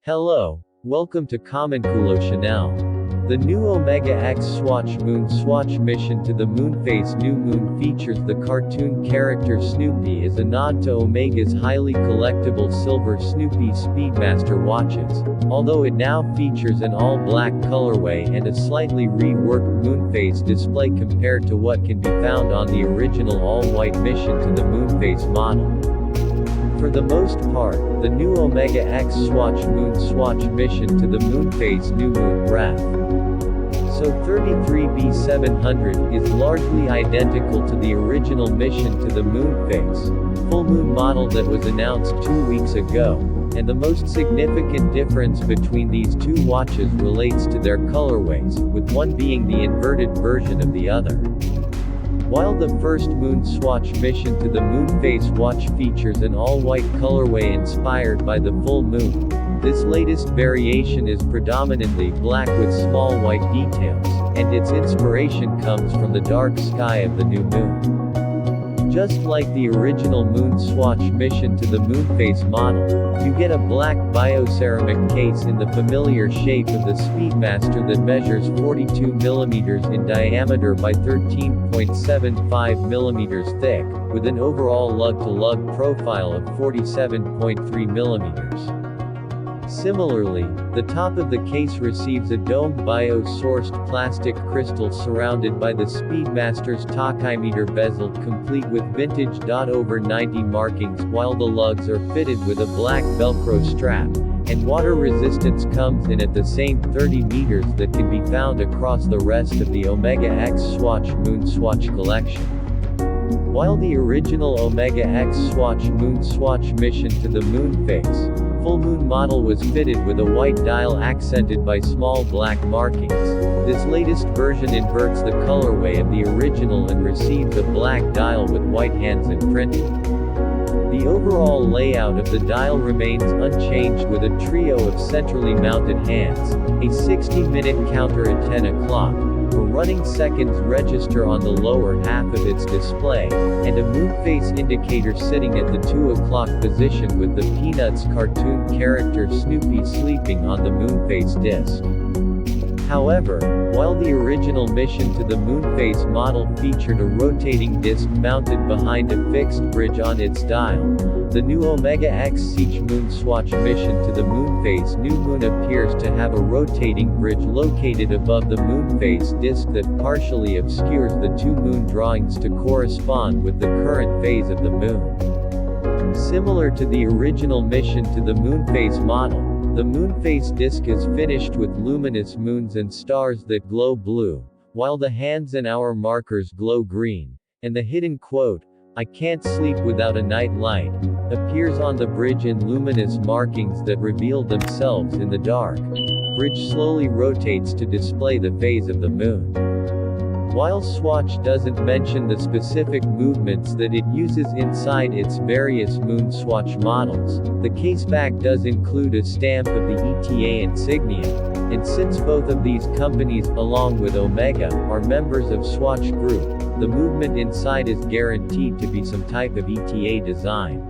Hello, welcome to Common Channel. The new Omega X Swatch MoonSwatch mission to the Moonphase new moon features the cartoon character Snoopy as a nod to Omega's highly collectible silver Snoopy Speedmaster watches, although it now features an all-black colorway and a slightly reworked Moonphase display compared to what can be found on the original all-white mission to the Moonphase model. For the most part, the new Omega X Swatch MoonSwatch mission to the Moonphase new moon ref. So 33B700 is largely identical to the original mission to the Moonphase full moon model that was announced 2 weeks ago, and the most significant difference between these two watches relates to their colorways, with one being the inverted version of the other. While the first MoonSwatch mission to the Moonphase watch features an all-white colorway inspired by the full moon, this latest variation is predominantly black with small white details, and its inspiration comes from the dark sky of the new moon. Just like the original MoonSwatch mission to the Moonphase model, you get a black bioceramic case in the familiar shape of the Speedmaster that measures 42 mm in diameter by 13.75 mm thick, with an overall lug-to-lug profile of 47.3 mm. Similarly, the top of the case receives a domed bio-sourced plastic crystal surrounded by the Speedmaster's tachymeter bezel complete with vintage .over 90 markings, while the lugs are fitted with a black Velcro strap, and water resistance comes in at the same 30 meters that can be found across the rest of the Omega X Swatch MoonSwatch collection. While the original Omega X Swatch MoonSwatch mission to the Moonphase full moon model was fitted with a white dial accented by small black markings, this latest version inverts the colorway of the original and receives a black dial with white hands imprinted. The overall layout of the dial remains unchanged with a trio of centrally mounted hands, a 60-minute counter at 10 o'clock, a running seconds register on the lower half of its display, and a Moonphase indicator sitting at the 2 o'clock position with the Peanuts cartoon character Snoopy sleeping on the Moonphase disc. However, while the original mission to the Moonphase model featured a rotating disc mounted behind a fixed bridge on its dial, the new Omega X Swatch MoonSwatch mission to the Moonphase new moon appears to have a rotating bridge located above the Moonphase disc that partially obscures the two moon drawings to correspond with the current phase of the moon. Similar to the original mission to the Moonphase model, the Moonphase disc is finished with luminous moons and stars that glow blue, while the hands and hour markers glow green, and the hidden quote, "I can't sleep without a night light," appears on the bridge in luminous markings that reveal themselves in the dark. Bridge slowly rotates to display the phase of the moon. While Swatch doesn't mention the specific movements that it uses inside its various MoonSwatch models, the caseback does include a stamp of the ETA insignia, and since both of these companies, along with Omega, are members of Swatch Group, the movement inside is guaranteed to be some type of ETA design.